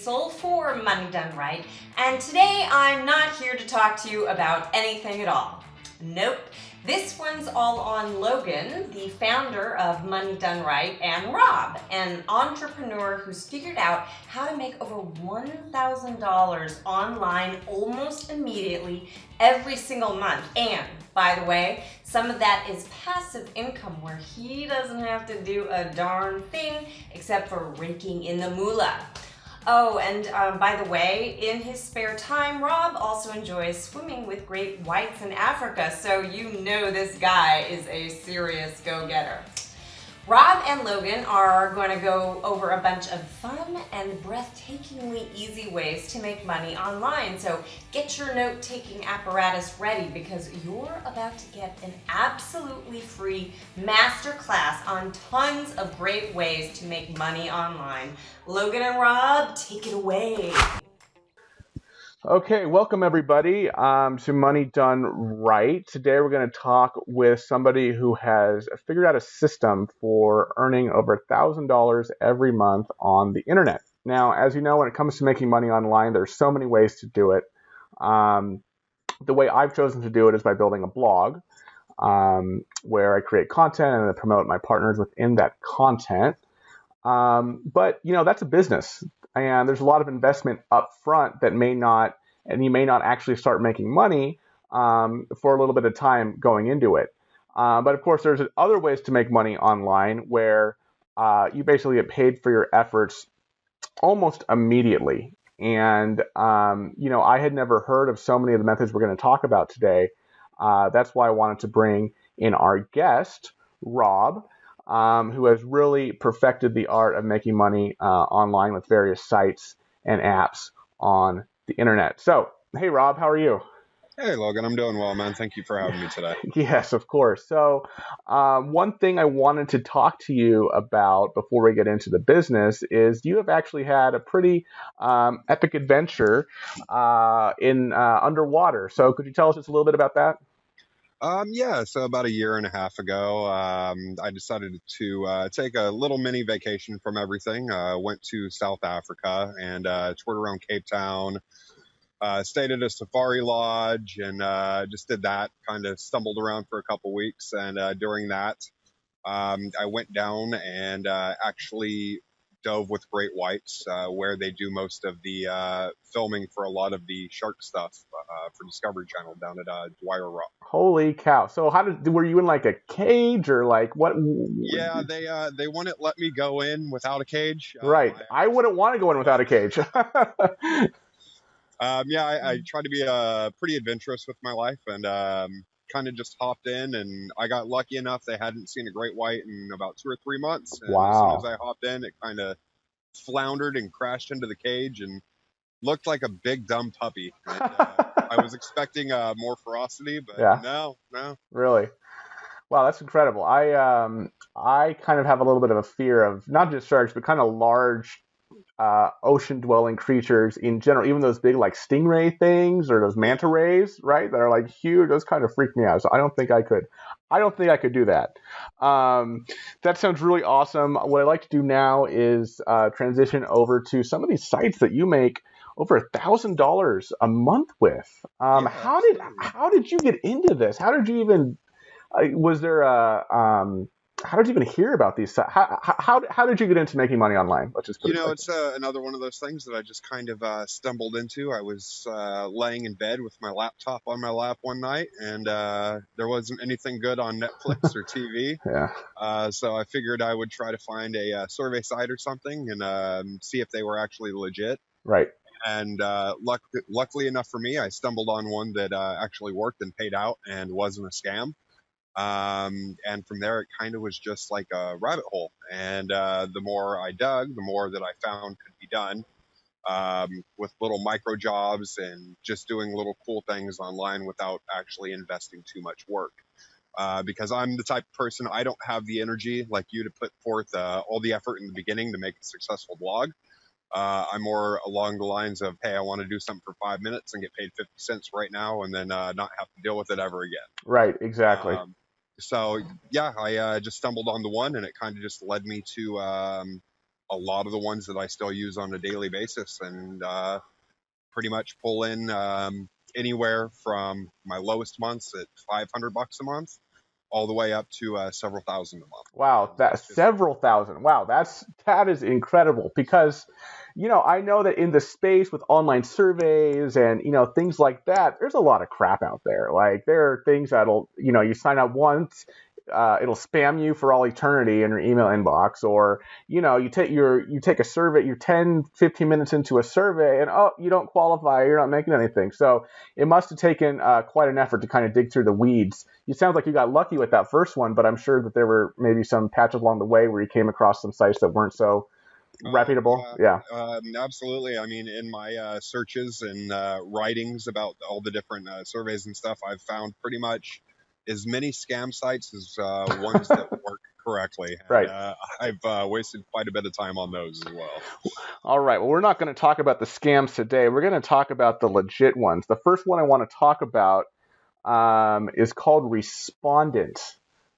Hazel for Money Done Right, and today I'm not here to talk to you about anything at all. Nope. This one's all on Logan, the founder of Money Done Right, and Rob, an entrepreneur who's figured out how to make over $1,000 online almost immediately every single month. And by the way, some of that is passive income where he doesn't have to do a darn thing except for raking in the moolah. Oh, and by the way, in his spare time, Rob also enjoys swimming with great whites in Africa, so you know this guy is a serious go-getter. Rob and Logan are going to go over a bunch of fun and breathtakingly easy ways to make money online. So get your note-taking apparatus ready because you're about to get an absolutely free masterclass on tons of great ways to make money online. Logan and Rob, take it away. Okay, welcome everybody to Money Done Right. Today we're going to talk with somebody who has figured out a system for earning over $1,000 every month on the internet. Now, as you know, when it comes to making money online, there's so many ways to do it. The way I've chosen to do it is by building a blog where I create content and I promote my partners within that content. But, you know, that's a business. And there's a lot of investment up front that you may not actually start making money for a little bit of time going into it. But of course, there's other ways to make money online where you basically get paid for your efforts almost immediately. And, I had never heard of so many of the methods we're going to talk about today. That's why I wanted to bring in our guest, Rob. Who has really perfected the art of making money online with various sites and apps on the internet. So, hey, Rob, how are you? Hey, Logan, I'm doing well, man. Thank you for having me today. Yes, of course. So, one thing I wanted to talk to you about before we get into the business is you have actually had a pretty epic adventure in underwater. So, could you tell us just a little bit about that? So about a year and a half ago, I decided to take a little mini vacation from everything. Went to South Africa and toured around Cape Town, stayed at a safari lodge, and just did that. Kind of stumbled around for a couple weeks, and during that, I went down and actually dove with great whites, where they do most of the filming for a lot of the shark stuff for Discovery Channel down at Dwyer Rock. Holy cow! So were you in like a cage or like what? Yeah, they wouldn't let me go in without a cage. Right, I wouldn't want to go in without a cage. I try to be pretty adventurous with my life, and kind of just hopped in, and I got lucky enough they hadn't seen a great white in about 2 or 3 months. And Wow! As soon as I hopped in, it kind of floundered and crashed into the cage and looked like a big dumb puppy. And, I was expecting more ferocity, but yeah. No. Really? Wow, that's incredible. I kind of have a little bit of a fear of not just sharks, but kind of large ocean-dwelling creatures in general. Even those big like stingray things or those manta rays, right? That are like huge. Those kind of freak me out. So I don't think I could do that. That sounds really awesome. What I'd like to do now is transition over to some of these sites that you make over $1,000 a month with. How did you get into this? How did you even how did you even hear about these sites? How did you get into making money online? Let's just put it's another one of those things that I just kind of stumbled into. I was laying in bed with my laptop on my lap one night, and there wasn't anything good on Netflix or TV. Yeah. So I figured I would try to find a survey site or something and see if they were actually legit. Right. And luckily enough for me, I stumbled on one that actually worked and paid out and wasn't a scam. And from there, it kind of was just like a rabbit hole. And the more I dug, the more that I found could be done with little micro jobs and just doing little cool things online without actually investing too much work. Because I'm the type of person, I don't have the energy like you to put forth all the effort in the beginning to make a successful blog. I'm more along the lines of, hey, I want to do something for 5 minutes and get paid 50 cents right now and then not have to deal with it ever again. Right, exactly. I just stumbled on the one, and it kind of just led me to a lot of the ones that I still use on a daily basis, and pretty much pull in anywhere from my lowest months at $500 a month all the way up to several thousand a month. Wow, And that's it's just several thousand. Wow, that is incredible because I know that in the space with online surveys and things like that, there's a lot of crap out there. Like there are things that'll, you sign up once, it'll spam you for all eternity in your email inbox, or you take a survey, you're 10, 15 minutes into a survey, and oh, you don't qualify, you're not making anything. So it must have taken quite an effort to kind of dig through the weeds. It sounds like you got lucky with that first one, but I'm sure that there were maybe some patches along the way where you came across some sites that weren't so reputable. Yeah. absolutely. I mean, in my searches and writings about all the different surveys and stuff, I've found pretty much as many scam sites as ones that work correctly. And Right. I've wasted quite a bit of time on those as well. All right. Well, we're not going to talk about the scams today. We're going to talk about the legit ones. The first one I want to talk about is called Respondent.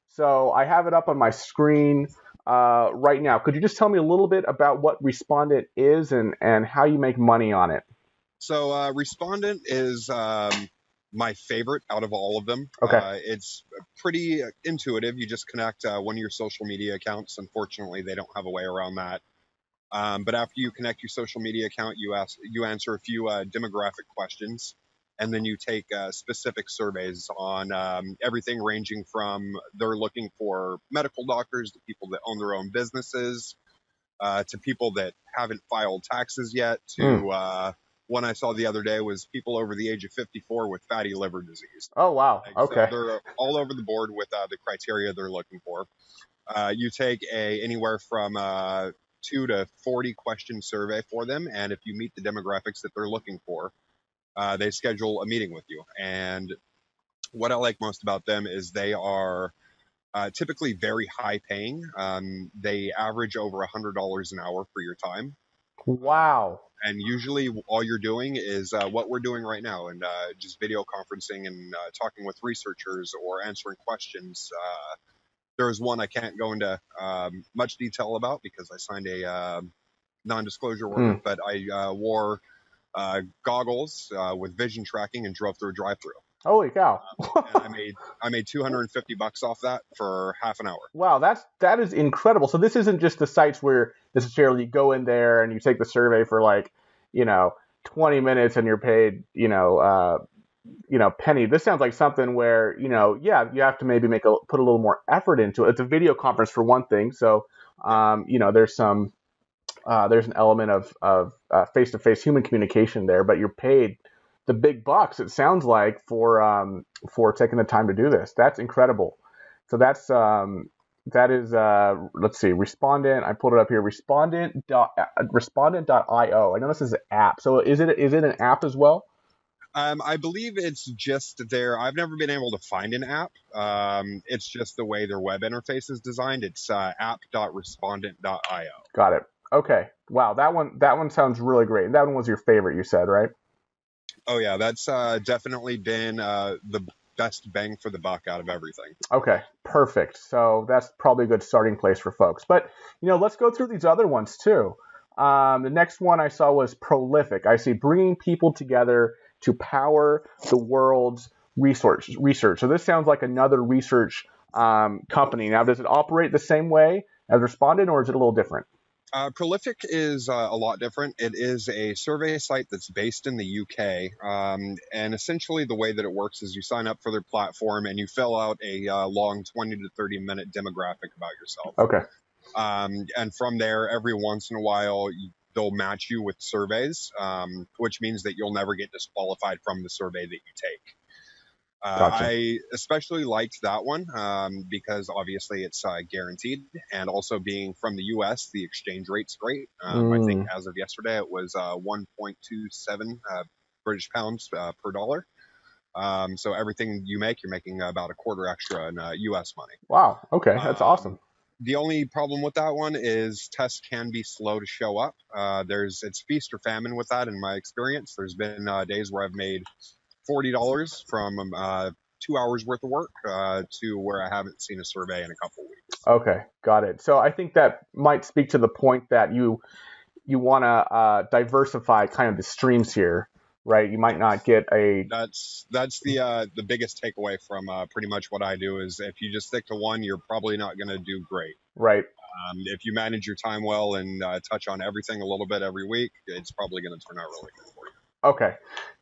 So I have it up on my screen right now. Could you just tell me a little bit about what Respondent is and how you make money on it? So Respondent is my favorite out of all of them. Okay. It's pretty intuitive. You just connect one of your social media accounts. Unfortunately, they don't have a way around that. But after you connect your social media account, you answer a few demographic questions, and then you take specific surveys on everything ranging from they're looking for medical doctors to people that own their own businesses to people that haven't filed taxes yet to one I saw the other day was people over the age of 54 with fatty liver disease. Oh, wow. Okay. So they're all over the board with the criteria they're looking for. You take anywhere from 2 to 40 question survey for them, and if you meet the demographics that they're looking for, they schedule a meeting with you. And what I like most about them is they are typically very high paying. They average over $100 an hour for your time. Wow. And usually all you're doing is what we're doing right now, and just video conferencing and talking with researchers or answering questions. There's one I can't go into much detail about because I signed a non-disclosure order, but I wore goggles with vision tracking and drove through a drive-through. Holy cow. And I made $250 off that for half an hour. Wow, that is incredible. So this isn't just the sites where necessarily you go in there and you take the survey for 20 minutes and you're paid, penny. This sounds like something where, yeah, you have to maybe put a little more effort into it. It's a video conference for one thing. So, there's an element of face-to-face human communication there, but you're paid the big bucks, it sounds like, for taking the time to do this. That's incredible. So that is let's see, Respondent. I pulled it up here. Respondent.io. I know this is an app. So is it an app as well? I believe it's just there. I've never been able to find an app. It's just the way their web interface is designed. It's app.respondent.io. Got it. Okay. Wow, that one sounds really great. That one was your favorite, you said, right? Oh yeah, that's definitely been the best bang for the buck out of everything. Okay, perfect. So that's probably a good starting place for folks. But let's go through these other ones too. The next one I saw was Prolific. I see bringing people together to power the world's research. So this sounds like another research company. Now, does it operate the same way as Respondent, or is it a little different? Prolific is a lot different. It is a survey site that's based in the UK. And essentially the way that it works is you sign up for their platform and you fill out a long 20 to 30 minute demographic about yourself. Okay. And from there, every once in a while, they'll match you with surveys, which means that you'll never get disqualified from the survey that you take. Gotcha. I especially liked that one because obviously it's guaranteed, and also being from the U.S., the exchange rate's great. I think as of yesterday, it was 1.27 British pounds per dollar. So everything you make, you're making about a quarter extra in U.S. money. Wow. Okay, that's awesome. The only problem with that one is tests can be slow to show up. It's feast or famine with that in my experience. There's been days where I've made $40 from 2 hours worth of work to where I haven't seen a survey in a couple of weeks. Okay, got it. So I think that might speak to the point that you want to diversify kind of the streams here, right? You might not Yes. get a That's the biggest takeaway from pretty much what I do is if you just stick to one, you're probably not going to do great. right. If you manage your time well and touch on everything a little bit every week, it's probably going to turn out really good for you. Okay,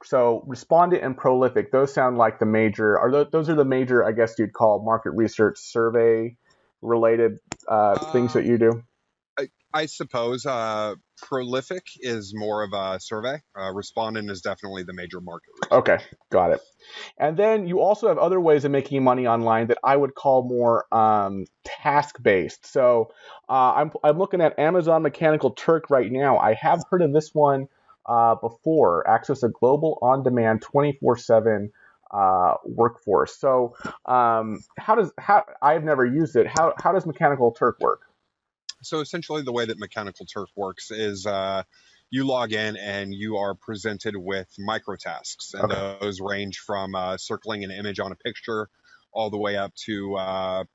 so respondent and prolific, those sound like the major, those are the major, I guess you'd call market research survey related things that Um, you do. I suppose prolific is more of a survey. Respondent is definitely the major market Okay, research. got it. And then you also have other ways of making money online that I would call more task based. So I'm looking at Amazon Mechanical Turk right now. I have heard of this one before. Access a global on demand 24/7 workforce. So how I've never used it. How does Mechanical Turk work? So essentially, the way that Mechanical Turk works is you log in and you are presented with micro tasks, and Okay, those range from circling an image on a picture all the way up to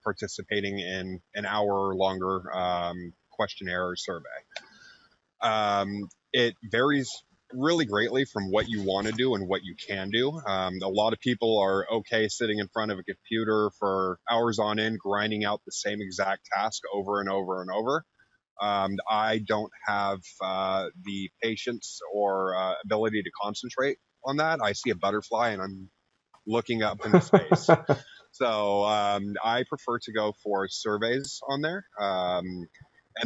participating in an hour or longer questionnaire or survey. It varies really greatly from what you want to do and what you can do. A lot of people are okay sitting in front of a computer for hours on end, grinding out the same exact task over and over and over. I don't have the patience or ability to concentrate on that. I see a butterfly and I'm looking up into space. So I prefer to go for surveys on there. And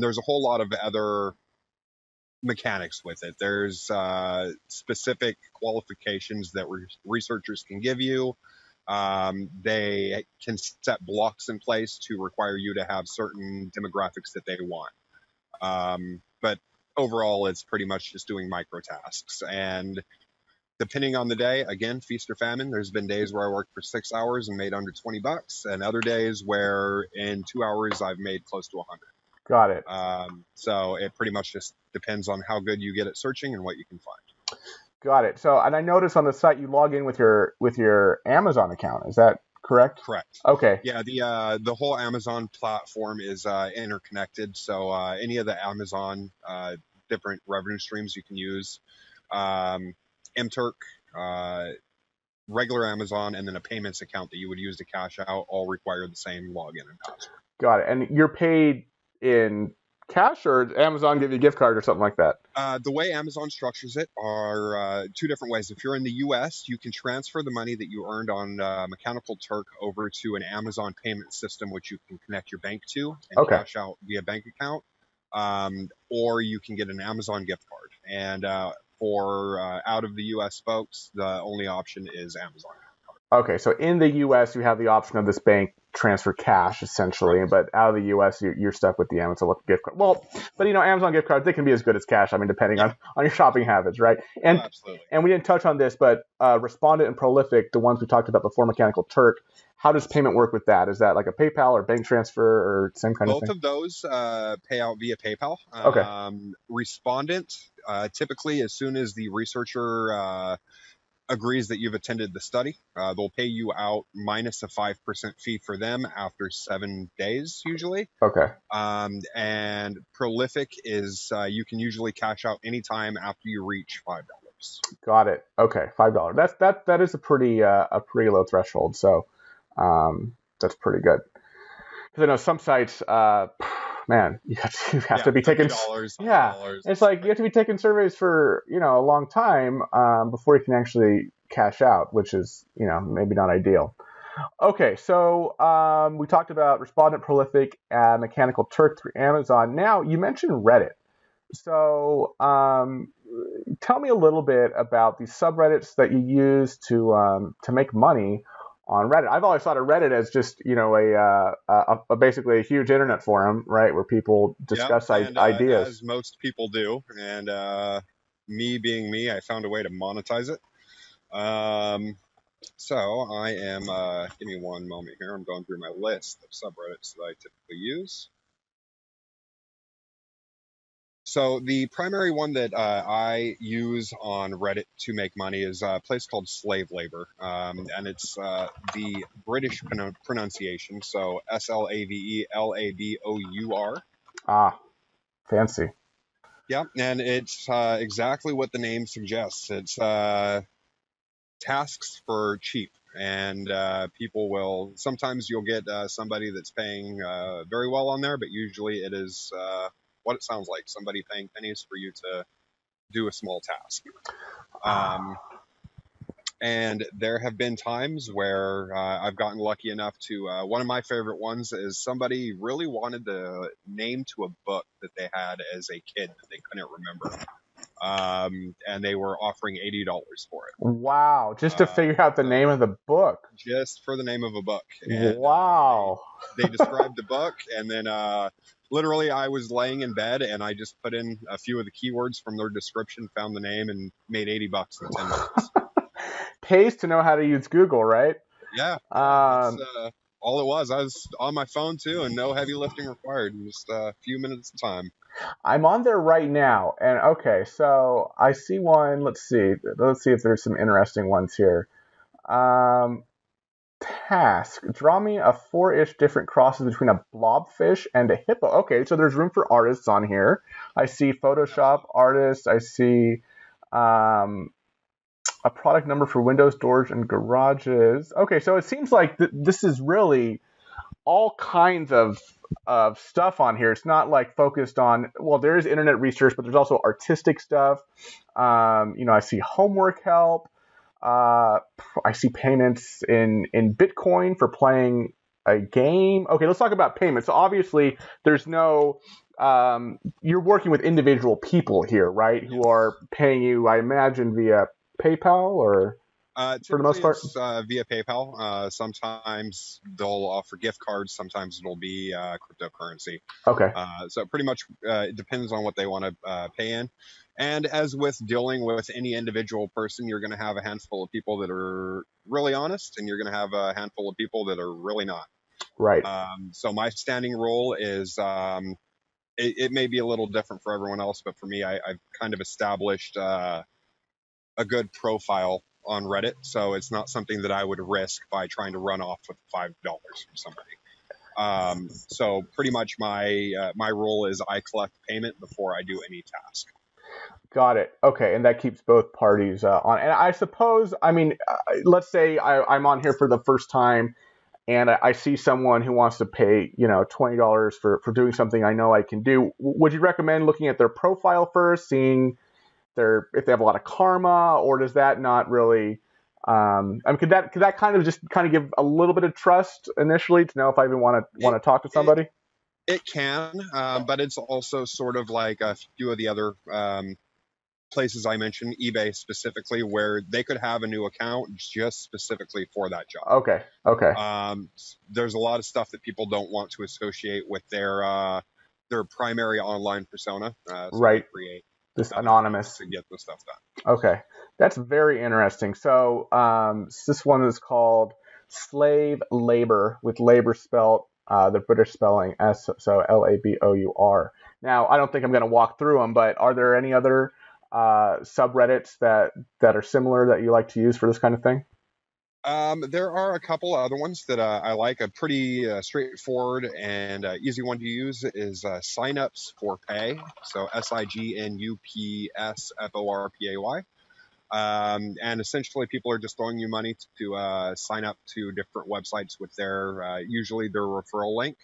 there's a whole lot of other mechanics with it. There's specific qualifications that researchers can give you. They can set blocks in place to require you to have certain demographics that they want. But overall, it's pretty much just doing micro tasks. And depending on the day, again, feast or famine. There's been days where I worked for 6 hours and made under $20, and other days where in 2 hours I've made close to 100. got it. So it pretty much just depends on how good you get at searching and what you can find. Got it. So, and I noticed on the site you log in with your Amazon account. Is that correct? Correct. Okay. Yeah, the whole Amazon platform is interconnected. So any of the Amazon different revenue streams you can use, MTurk, uh, regular Amazon, and then a payments account that you would use to cash out all require the same login and password. Got it. And you're paid in cash, or does Amazon give you a gift card or something like that? The way Amazon structures it are two different ways. If you're in the US, you can transfer the money that you earned on Mechanical Turk over to an Amazon payment system, which you can connect your bank to and Okay. cash out via bank account. Or you can get an Amazon gift card. And for out of the US folks, the only option is Amazon. Okay. So in the U.S., you have the option of this bank transfer cash essentially, Correct. but out of the U.S., you're stuck with the Amazon gift card. Well, but Amazon gift cards, they can be as good as cash. I mean, depending Yeah. on your shopping habits, right? Oh, And absolutely. and we didn't touch on this, but Respondent and Prolific, the ones we talked about before, Mechanical Turk. How does payment work with that? Is that like a PayPal or bank transfer or same kind of Both thing? of those pay out via PayPal. Okay. Respondent, typically, as soon as the researcher agrees that you've attended the study, they'll pay you out minus a 5% fee for them after 7 days, usually. Okay. And Prolific is you can usually cash out anytime after you reach $5. Got it. Okay, $5. That is a pretty low threshold. So that's pretty good. Because I know some sites, man, you have Yeah, to be taking. $50, Yeah, $100. it's like you have to be taking surveys for a long time before you can actually cash out, which is maybe not ideal. Okay, so we talked about Respondent, Prolific, and Mechanical Turk through Amazon. Now you mentioned Reddit. So tell me a little bit about these subreddits that you use to make money on Reddit. I've always thought of Reddit as just a basically a huge internet forum, right, where people Yep, discuss and ideas. as most people do, and me being me, I found a way to monetize it. Um, so I am, give me one moment here. I'm going through my list of subreddits that I typically use. So the primary one that I use on Reddit to make money is a place called Slave Labor, and it's the British pronunciation, so SLAVELABOUR. Ah, fancy. Yeah, and it's exactly what the name suggests. It's tasks for cheap, and people will. Sometimes you'll get somebody that's paying very well on there, but usually it is what it sounds like: somebody paying pennies for you to do a small task. Um, and there have been times where I've gotten lucky enough to. One of my favorite ones is somebody really wanted the name to a book that they had as a kid that they couldn't remember. And they were offering $80 for it. Wow, just to figure out the So name of the book. just for the name of a book. And Wow. they described the book, and then literally I was laying in bed and I just put in a few of the keywords from their description, found the name, and made $80 in 10 minutes. Pays to know how to use Google, right? Yeah, that's all it was. I was on my phone too, and no heavy lifting required. Just a few minutes of time. I'm on there right now, and okay, so I see one. Let's see if there's some interesting ones here. Um, Task: draw me a 4-ish different crosses between a blobfish and a hippo. Okay, so there's room for artists on here. I see Photoshop artists. I see um, a product number for windows, doors, and garages. Okay, so it seems like this is really all kinds of stuff on here. It's not like focused on, well, there is internet research, but there's also artistic stuff. I see homework help. I see payments in Bitcoin for playing a game. Okay, let's talk about payments. So obviously, there's no you're working with individual people here, right? Yes. Who are paying you, I imagine, via PayPal or for the most Typically, part. it's via PayPal. Sometimes they'll offer gift cards. Sometimes it'll be cryptocurrency. Okay. So pretty much it depends on what they want to pay in. And as with dealing with any individual person, you're going to have a handful of people that are really honest, and you're going to have a handful of people that are really not. Right. So my standing rule is it may be a little different for everyone else, but for me, I've kind of established a good profile on Reddit, so it's not something that I would risk by trying to run off with $5 from somebody. So pretty much my rule is I collect payment before I do any task. Got it. Okay, and that keeps both parties on. And I suppose, I mean, let's say I'm on here for the first time, and I see someone who wants to pay, $20 for doing something I know I can do. Would you recommend looking at their profile first, seeing if they have a lot of karma, or does that not really? I mean, could that kind of give a little bit of trust initially to know if I even want to talk to somebody? It can, but it's also sort of like a few of the other places I mentioned, eBay specifically, where they could have a new account just specifically for that job. Okay. There's a lot of stuff that people don't want to associate with their primary online persona. So right. they create this anonymous to get the stuff done. Okay, that's very interesting. So this one is called Slave Labor, with labor spelled the British spelling so LABOUR. Now, I don't think I'm going to walk through them, but are there any other subreddits that are similar that you like to use for this kind of thing? There are a couple other ones that I like. A pretty straightforward and easy one to use is Signups for Pay. So SIGNUPSFORPAY. And essentially, people are just throwing you money to sign up to different websites with usually their referral link.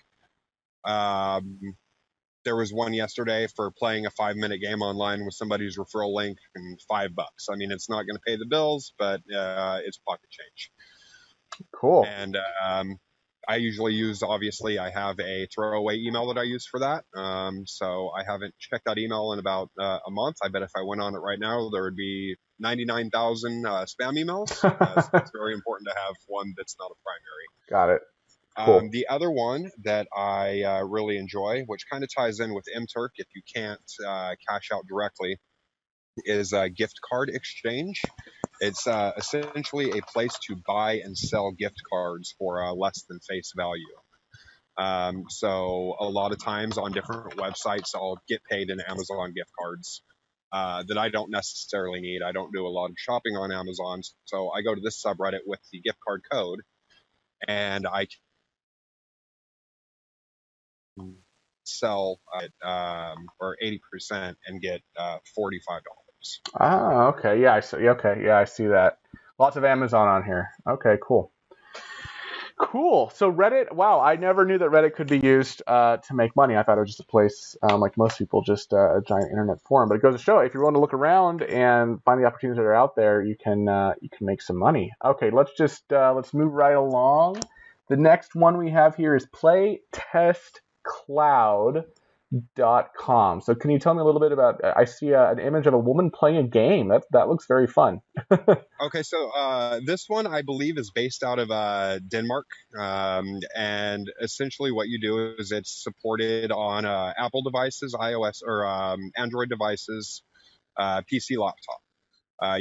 There was one yesterday for playing a 5-minute game online with somebody's referral link and $5. I mean, it's not going to pay the bills, but it's pocket change. Cool. And I usually obviously, I have a throwaway email that I use for that. So I haven't checked that email in about a month. I bet if I went on it right now, there would be 99,000 spam emails. So it's very important to have one that's not a primary. Got it. Cool. The other one that I really enjoy, which kind of ties in with Turk if you can't cash out directly, is gift card exchange. It's essentially a place to buy and sell gift cards for less than face value. So a lot of times on different websites, I'll get paid in Amazon gift cards that I don't necessarily need. I don't do a lot of shopping on Amazon, so I go to this subreddit with the gift card code, and I can sell for 80% and get $45. Ah, okay. Yeah, I see. Okay, yeah, I see that. Lots of Amazon on here. Okay, cool. Cool. So Reddit, wow, I never knew that Reddit could be used to make money. I thought it was just a place, like most people, just a giant internet forum. But it goes to show, if you're willing to look around and find the opportunities that are out there, you can make some money. Okay, let's move right along. The next one we have here is playtestcloud.com. So can you tell me a little bit about? I see an image of a woman playing a game. That looks very fun. Okay, so this one I believe is based out of Denmark, and essentially what you do is it's supported on Apple devices, iOS or Android devices, PC, laptop.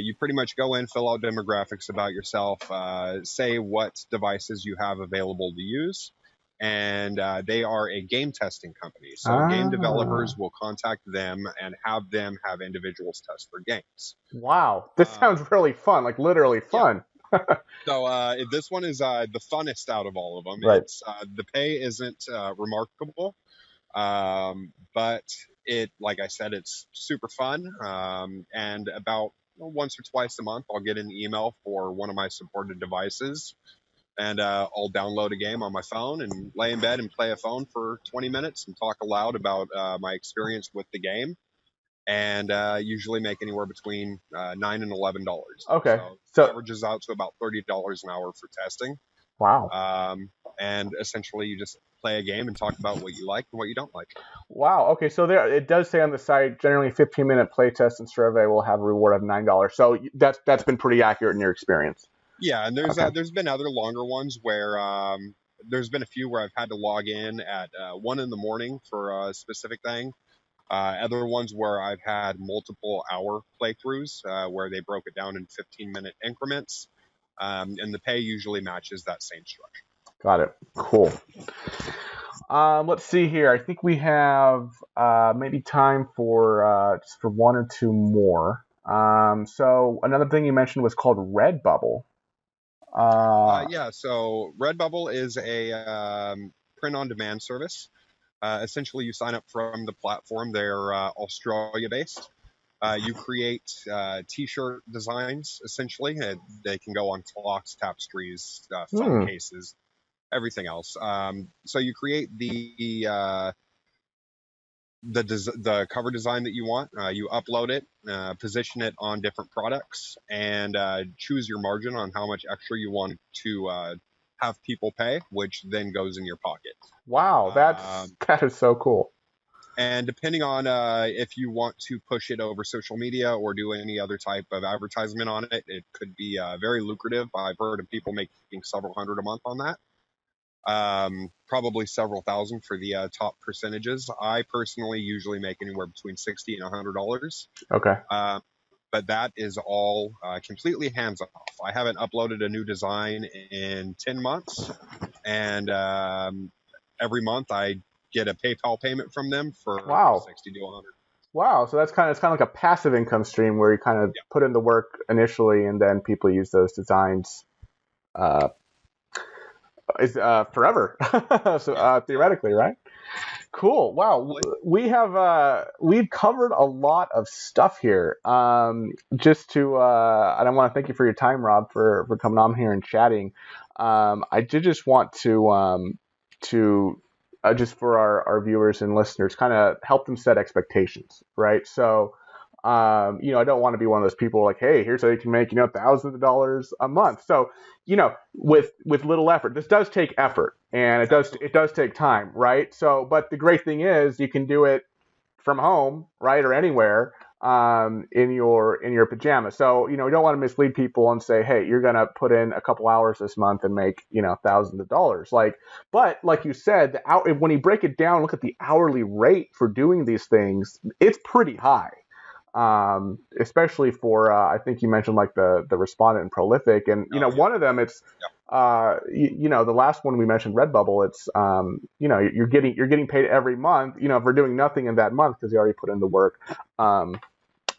You pretty much go in, fill out demographics about yourself, say what devices you have available to use, and they are a game testing company. So game Ah. developers will contact them and have them have individuals test their games. Wow, this sounds really fun, like literally Yeah. fun. So this one is the funnest out of all of them. Right. It's the pay isn't remarkable, but like I said, it's super fun. And about once or twice a month, I'll get an email for one of my supported devices, and I'll download a game on my phone and lay in bed and play a phone for 20 minutes and talk aloud about my experience with the game. And usually make anywhere between $9 and $11. Okay. So it So, averages out to about $30 an hour for testing. wow. And essentially, you just play a game and talk about what you like and what you don't like. Wow. Okay. So there, it does say on the site, generally 15-minute playtest and survey will have a reward of $9. So that's been pretty accurate in your experience. Yeah, and Okay. there's been other longer ones where there's been a few where I've had to log in at 1 in the morning for a specific thing. Other ones where I've had multiple hour playthroughs where they broke it down in 15-minute increments, and the pay usually matches that same structure. Got it. Cool. Let's see here. I think we have maybe time for just for one or two more. So another thing you mentioned was called Redbubble. Yeah, so Redbubble is a print-on-demand service. Essentially, you sign up from the platform. They're Australia-based. You create T-shirt designs, essentially. They can go on clocks, tapestries, phone Hmm. cases, everything else. So you create the cover design that you want. You upload it, position it on different products, and choose your margin on how much extra you want to have people pay, which then goes in your pocket. Wow, that is so cool. And depending on if you want to push it over social media or do any other type of advertisement on it, it could be very lucrative. I've heard of people making several hundred a month on that. Probably several thousand for the top percentages. I personally usually make anywhere between $60 and $100. Okay. But that is all completely hands off. I haven't uploaded a new design in 10 months, and every month I get a PayPal payment from them for Wow. 60 to 100. Wow, so it's kind of like a passive income stream where you kind of put in the work initially, and then people use those designs forever. So theoretically, right? Cool. Wow, we've covered a lot of stuff here. Just to, and I want to thank you for your time, Rob, for coming on here and chatting. I did just want to just for our viewers and listeners, kind of help them set expectations, right? So, I don't want to be one of those people like, hey, here's how you can make, thousands of dollars a month. So, with little effort, this does take effort, and it does take time, right? So, but the great thing is you can do it from home, right, or anywhere, in your pajamas. So, we don't want to mislead people and say, hey, you're gonna put in a couple hours this month and make, thousands of dollars. But like you said, when you break it down, look at the hourly rate for doing these things, it's pretty high. Especially for I think you mentioned like the Respondent and Prolific, and one of them, it's the last one we mentioned, Redbubble, it's you're getting paid every month. If we're doing nothing in that month because you already put in the work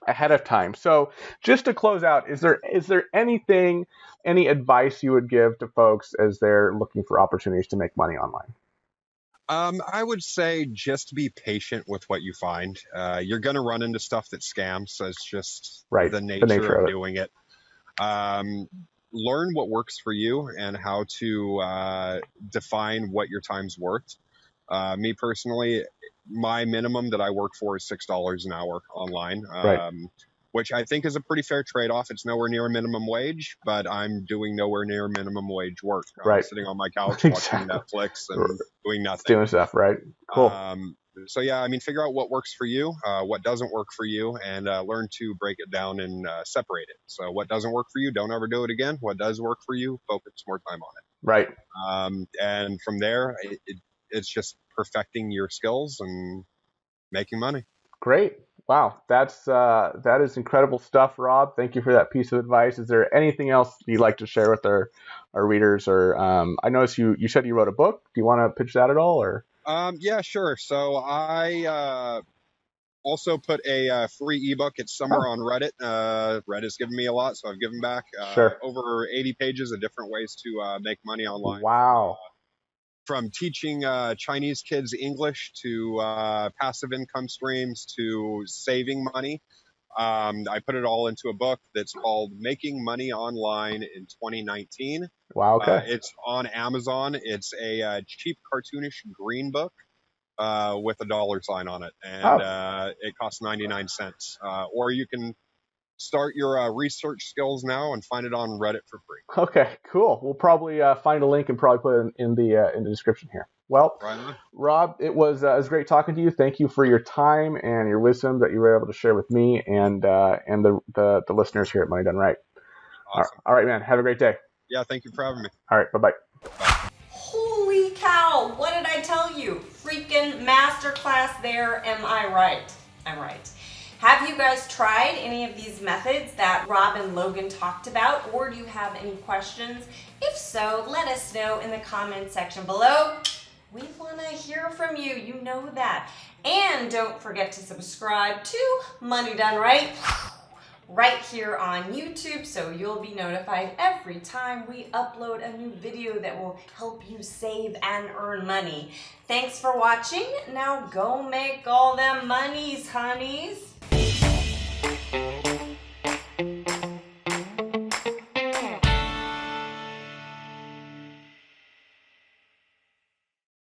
ahead of time. So just to close out, is there any advice you would give to folks as they're looking for opportunities to make money online? I would say just be patient with what you find. You're going to run into stuff that scams. So it's just Right. the nature of of it. doing it. Learn what works for you and how to define what your time's worth. Me personally, my minimum that I work for is $6 an hour online, Right. which I think is a pretty fair trade-off. It's nowhere near a minimum wage, but I'm doing nowhere near minimum wage work. I'm Right. sitting on my couch watching Exactly. Netflix and doing nothing. Doing stuff, right? Cool. So yeah, I mean, figure out what works for you, what doesn't work for you, and learn to break it down and separate it. So what doesn't work for you, don't ever do it again. What does work for you, focus more time on it. Right. And from there, it's just perfecting your skills and making money. Great. Wow, that is incredible stuff, Rob. Thank you for that piece of advice. Is there anything else you'd like to share with our readers? Or I noticed you said you wrote a book. Do you want to pitch that at all? Or yeah, sure. So I also put a free ebook. It's somewhere on Reddit. Reddit's given me a lot, so I've given back Sure. over 80 pages of different ways to make money online. Wow. From teaching Chinese kids English to passive income streams to saving money. I put it all into a book that's called Making Money Online in 2019. Wow. Okay. It's on Amazon. It's a cheap cartoonish green book with a dollar sign on it, and it costs 99 cents. Or you can start your research skills now and find it on Reddit for free. Okay, cool. We'll probably find a link and probably put it in the description here. Well, Right. Rob, it was great talking to you. Thank you for your time and your wisdom that you were able to share with me and the listeners here at Money Done Right. Awesome. All right, man. Have a great day. Yeah, thank you for having me. All right, bye-bye. Holy cow, what did I tell you? Freaking masterclass there, am I right? I'm right. Have you guys tried any of these methods that Rob and Logan talked about, or do you have any questions? If so, let us know in the comment section below. We want to hear from you, you know that. And don't forget to subscribe to Money Done Right here on YouTube, so you'll be notified every time we upload a new video that will help you save and earn money. Thanks for watching. Now go make all them monies, honeys.